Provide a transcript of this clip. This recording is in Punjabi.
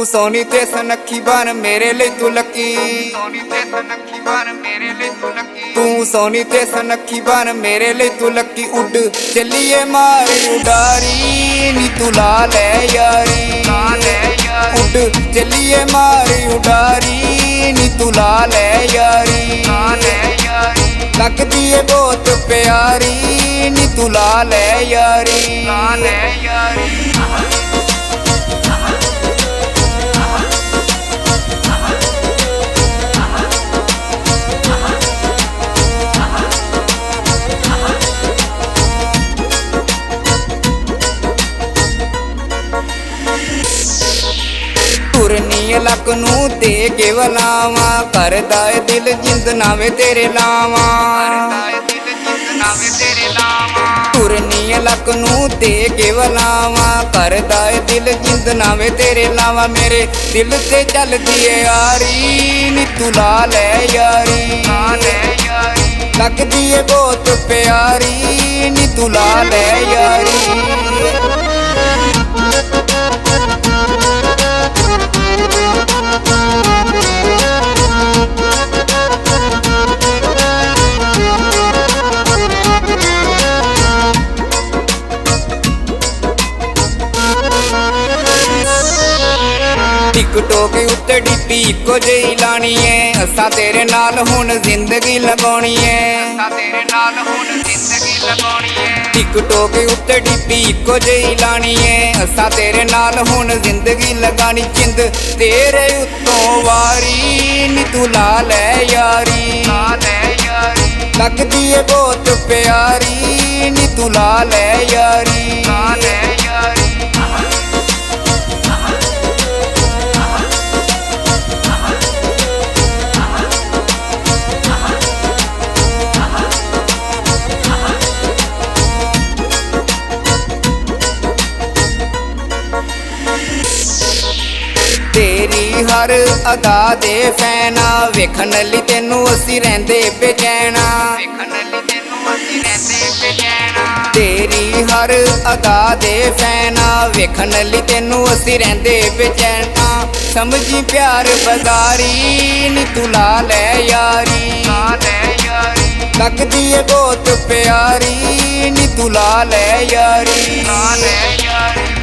ਤੂੰ ਸੋਹਣੀ ਤੇ ਸੁਨੱਖੀ ਬਣ ਮੇਰੇ ਲਈ ਤੂੰ ਲੱਕੀ, ਸੋਹਣੀ ਤੇ ਸੁਨੱਖੀ ਬਣ ਮੇਰੇ ਲਈ ਤੂੰ ਲੱਕੀ, ਤੂੰ ਸੋਹਣੀ ਤੇ ਸੁਨੱਖੀ ਬਣ ਮੇਰੇ ਲਈ ਤੂੰ ਲੱਕੀ। ਉੱਡ ਚੱਲੀਏ ਮਾਰੀ ਉਡਾਰੀ ਨੀ ਤੂੰ ਲਾ ਲੈ ਯਾਰੀ, ਉੱਡ ਚੱਲੀਏ ਮਾਰੀ ਉਡਾਰੀ ਨੀ ਤੂੰ ਲਾ ਲੈ ਯਾਰੀ, ਲੱਗਦੀ ਏ ਬਹੁਤ ਪਿਆਰੀ ਨੀ ਤੂੰ ਲਾ ਲੈ ਯਾਰੀ, ਲਾ ਲੈ ਯਾਰੀ। ਤੁਰਨੀ ਲੱਕ ਨੂੰ ਦੇ ਕੇ ਵਲਾਵਾਂ, ਕਰਦਾ ਏ ਦਿਲ ਜਿੰਦ ਨਾਵੇਂ ਤੇਰੇ ਲਾਵਾਂ, ਤੁਰਨੀ ਲੱਕ ਨੂੰ ਦੇ ਕੇ ਵਲਾਵਾਂ, ਕਰਦਾ ਏ ਦਿਲ ਜਿੰਦ ਨਾਵੇਂ ਤੇਰੇ ਲਾਵਾਂ। ਮੇਰੇ ਦਿਲ ਤੇ ਚੱਲਦੀ ਏ ਯਾਰੀ ਨੀ ਤੂੰ ਲਾ ਲੈ ਯਾਰੀ, ਲੱਗਦੀ ਏ ਬਹੁਤ ਪਿਆਰੀ ਨੀ ਤੂੰ ਲਾ ਲੈ ਯਾਰੀ। ਟਿਕਟੋਕ ਉੱਤੇ ਡੀਪੀ ਇੱਕੋ ਜਿਹੀ ਲਾਣੀ ਏ, ਅਸਾਂ ਤੇਰੇ ਨਾਲ ਹੁਣ ਜ਼ਿੰਦਗੀ ਲਗਾਉਣੀ ਏ, ਅਸਾਂ ਤੇਰੇ ਨਾਲ ਹੁਣ ਜ਼ਿੰਦਗੀ ਲਗਾਉਣੀ ਏ। ਟਿਕਟੋਕ ਉੱਤੇ ਡੀਪੀ ਇੱਕੋ ਜਿਹੀ ਲਾਣੀ ਏ, ਅਸਾਂ ਤੇਰੇ ਨਾਲ ਹੁਣ ਜ਼ਿੰਦਗੀ ਲਗਾਣੀ। ਚਿੰਦ ਤੇਰੇ ਉੱਤੋਂ ਵਾਰੀ ਨੀ ਤੂੰ ਲਾ ਲੈ ਯਾਰੀ, ਲੱਗਦੀ ਏ ਬਹੁਤ ਪਿਆਰੀ ਨੀ ਤੂੰ ਲਾ ਲੈ ਯਾਰੀ, ਲਾ ਲੈ ਯਾਰੀ। ਤੇਰੀ ਹਰ ਅਦਾ ਦੇ ਫੈਨਾ, ਵੇਖਣ ਲਈ ਤੈਨੂੰ ਅਸੀਂ ਰਹਿੰਦੇ ਬੇਚੈਨਾ, ਵੇਖਣ ਲਈ ਤੈਨੂੰ ਅਸੀਂ ਰਹਿੰਦੇ ਬੇਚੈਨਾ। ਤੇਰੀ ਹਰ ਅਦਾ ਦੇ ਫੈਨਾ, ਵੇਖਣ ਲਈ ਤੈਨੂੰ ਅਸੀਂ ਰਹਿੰਦੇ ਬੇਚੈਨਾ। ਸਮਝੀ ਪਿਆਰ ਬਜ਼ਾਰੀ ਨੀ ਤੂੰ ਲਾ ਲੈ ਯਾਰੀ, ਲੱਗਦੀ ਏ ਬਹੁਤ ਪਿਆਰੀ ਨੀ ਤੂੰ ਲਾ ਲੈ ਯਾਰੀ, ਲਾ ਲੈ ਯਾਰੀ।